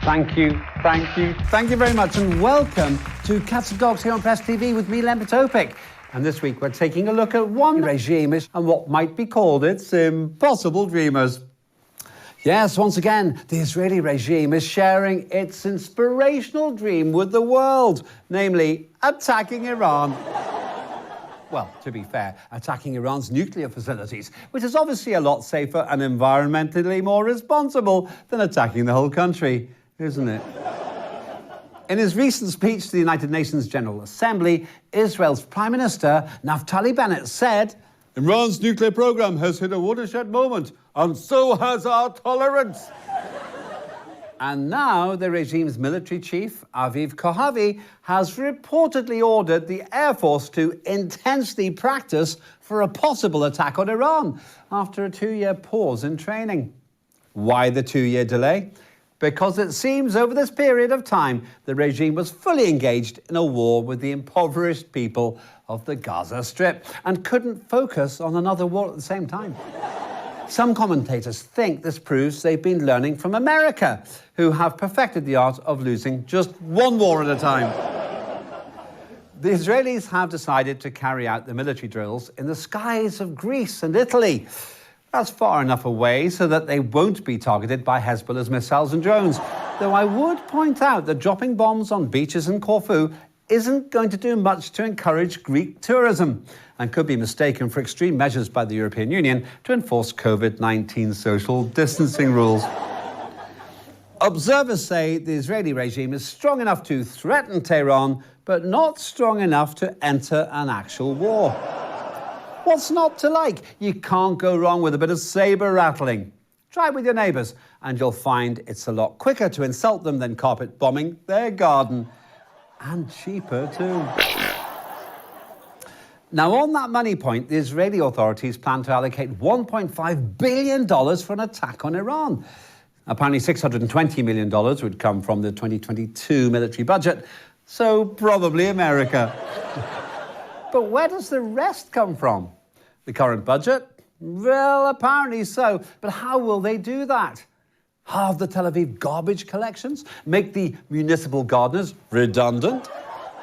Thank you very much, and welcome to Cats and Dogs here on Press TV with me, Len Topic. And this week we're taking a look at one regime and what might be called its impossible dreamers. Yes, once again, the Israeli regime is sharing its inspirational dream with the world, namely attacking Iran. Well, to be fair, attacking Iran's nuclear facilities, which is obviously a lot safer and environmentally more responsible than attacking the whole country, isn't it? In his recent speech to the United Nations General Assembly, Israel's Prime Minister Naftali Bennett said, "Iran's nuclear program has hit a watershed moment, and so has our tolerance." And now the regime's military chief, Aviv Kohavi, has reportedly ordered the Air Force to intensely practice for a possible attack on Iran after a 2-year pause in training. Why the 2-year delay? Because it seems over this period of time, the regime was fully engaged in a war with the impoverished people of the Gaza Strip and couldn't focus on another war at the same time. Some commentators think this proves they've been learning from America, who have perfected the art of losing just one war at a time. The Israelis have decided to carry out the military drills in the skies of Greece and Italy. That's far enough away so that they won't be targeted by Hezbollah's missiles and drones. Though I would point out that dropping bombs on beaches in Corfu isn't going to do much to encourage Greek tourism and could be mistaken for extreme measures by the European Union to enforce COVID-19 social distancing rules. Observers say the Israeli regime is strong enough to threaten Tehran, but not strong enough to enter an actual war. What's not to like? You can't go wrong with a bit of saber rattling. Try it with your neighbours, and you'll find it's a lot quicker to insult them than carpet bombing their garden. And cheaper too. Now, on that money point, the Israeli authorities plan to allocate $1.5 billion for an attack on Iran. Apparently $620 million would come from the 2022 military budget, so probably America. But where does the rest come from? The current budget? Well, apparently so. But how will they do that? Halve the Tel Aviv garbage collections? Make the municipal gardeners redundant?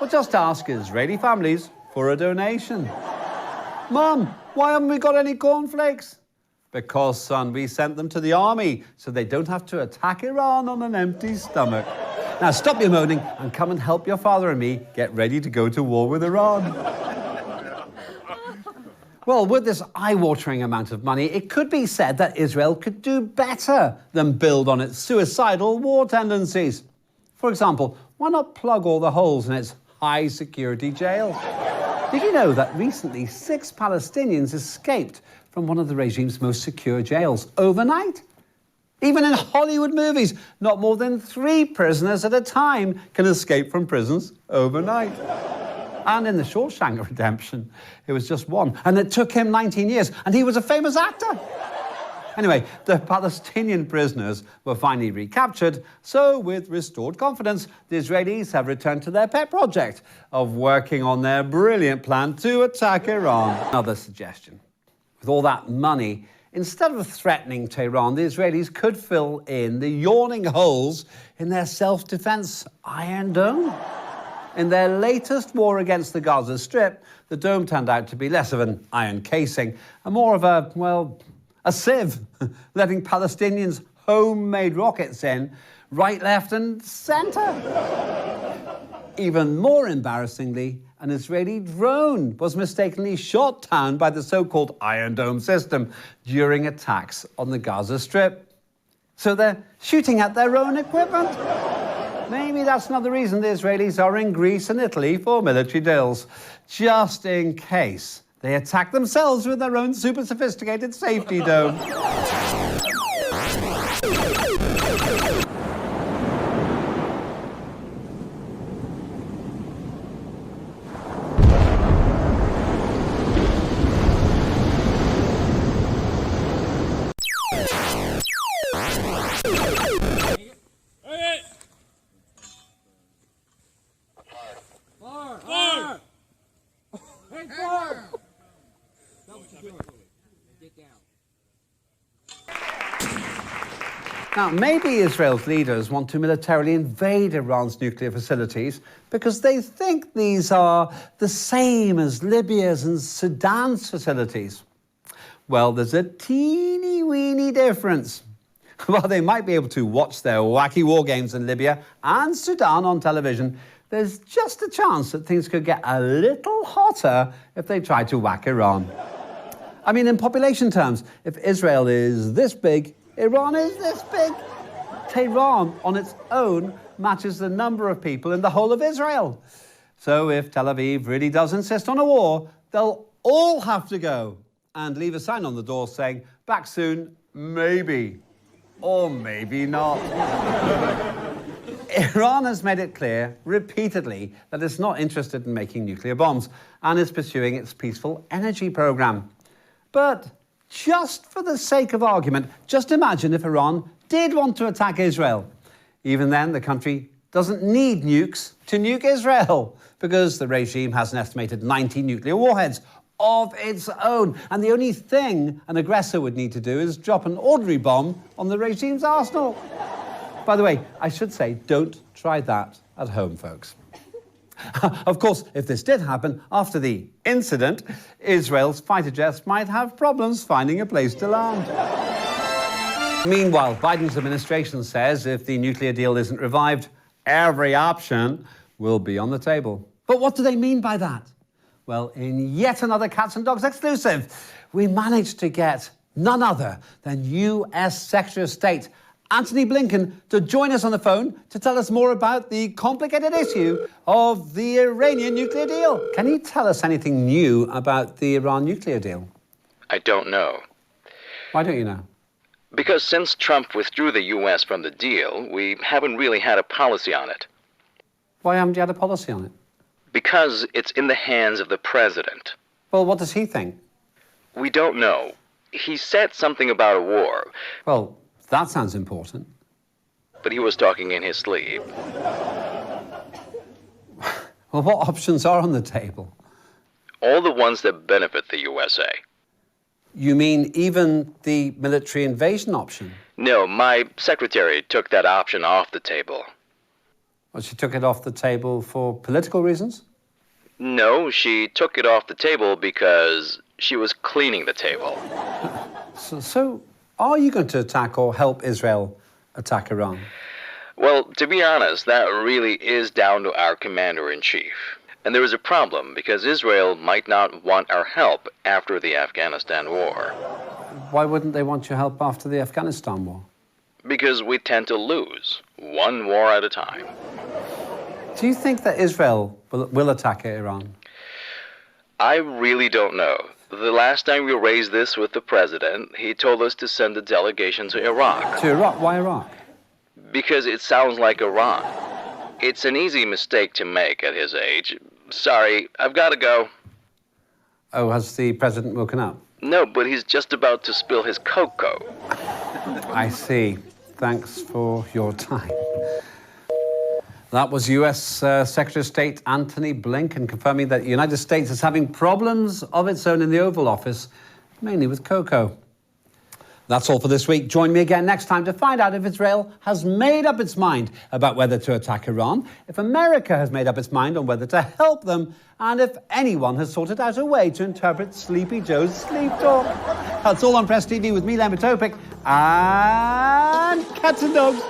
Or just ask Israeli families for a donation? Mum, why haven't we got any cornflakes? Because, son, we sent them to the army so they don't have to attack Iran on an empty stomach. Now stop your moaning and come and help your father and me get ready to go to war with Iran. Well, with this eye-watering amount of money, it could be said that Israel could do better than build on its suicidal war tendencies. For example, why not plug all the holes in its high-security jail? Did you know that recently 6 Palestinians escaped from one of the regime's most secure jails overnight? Even in Hollywood movies, not more than 3 prisoners at a time can escape from prisons overnight. And in the Shawshank Redemption, it was just 1. And it took him 19 years, and he was a famous actor. Anyway, the Palestinian prisoners were finally recaptured, so with restored confidence, the Israelis have returned to their pet project of working on their brilliant plan to attack Iran. Another suggestion. With all that money, instead of threatening Tehran, the Israelis could fill in the yawning holes in their self-defense Iron Dome. In their latest war against the Gaza Strip, the dome turned out to be less of an iron casing and more of a sieve, letting Palestinians' homemade rockets in right, left and centre. Even more embarrassingly, an Israeli drone was mistakenly shot down by the so-called Iron Dome system during attacks on the Gaza Strip. So they're shooting at their own equipment. Maybe that's another reason the Israelis are in Greece and Italy for military drills, just in case they attack themselves with their own super sophisticated safety dome. Now, maybe Israel's leaders want to militarily invade Iran's nuclear facilities because they think these are the same as Libya's and Sudan's facilities. Well, there's a teeny-weeny difference. While they might be able to watch their wacky war games in Libya and Sudan on television, there's just a chance that things could get a little hotter if they try to whack Iran. I mean, in population terms, if Israel is this big, Iran is this big. Tehran, on its own, matches the number of people in the whole of Israel. So if Tel Aviv really does insist on a war, they'll all have to go and leave a sign on the door saying, back soon, maybe. Or maybe not. Iran has made it clear repeatedly that it's not interested in making nuclear bombs and is pursuing its peaceful energy program. But just for the sake of argument, just imagine if Iran did want to attack Israel. Even then, the country doesn't need nukes to nuke Israel because the regime has an estimated 90 nuclear warheads of its own. And the only thing an aggressor would need to do is drop an ordinary bomb on the regime's arsenal. By the way, I should say, don't try that at home, folks. Of course, if this did happen after the incident, Israel's fighter jets might have problems finding a place to land. Meanwhile, Biden's administration says if the nuclear deal isn't revived, every option will be on the table. But what do they mean by that? Well, in yet another Cats and Dogs exclusive, we managed to get none other than US Secretary of State Antony Blinken to join us on the phone to tell us more about the complicated issue of the Iranian nuclear deal. Can you tell us anything new about the Iran nuclear deal? I don't know. Why don't you know? Because since Trump withdrew the U.S. from the deal, we haven't really had a policy on it. Why haven't you had a policy on it? Because it's in the hands of the president. Well, what does he think? We don't know. He said something about a war. Well, that sounds important. But he was talking in his sleep. Well, what options are on the table? All the ones that benefit the USA. You mean even the military invasion option? No, my secretary took that option off the table. Well, she took it off the table for political reasons? No, she took it off the table because she was cleaning the table. So are you going to attack or help Israel attack Iran? Well, to be honest, that really is down to our commander-in-chief. And there is a problem because Israel might not want our help after the Afghanistan war. Why wouldn't they want your help after the Afghanistan war? Because we tend to lose, one war at a time. Do you think that Israel will attack Iran? I really don't know. The last time we raised this with the president, he told us to send a delegation to Iraq. To Iraq? Why Iraq? Because it sounds like Iran. It's an easy mistake to make at his age. Sorry, I've got to go. Oh, has the president woken up? No, but he's just about to spill his cocoa. I see. Thanks for your time. That was US Secretary of State Antony Blinken confirming that the United States is having problems of its own in the Oval Office, mainly with cocoa. That's all for this week. Join me again next time to find out if Israel has made up its mind about whether to attack Iran, if America has made up its mind on whether to help them, and if anyone has sorted out a way to interpret Sleepy Joe's sleep talk. That's all on Press TV with me, Lembitopic, and Cats and Dogs.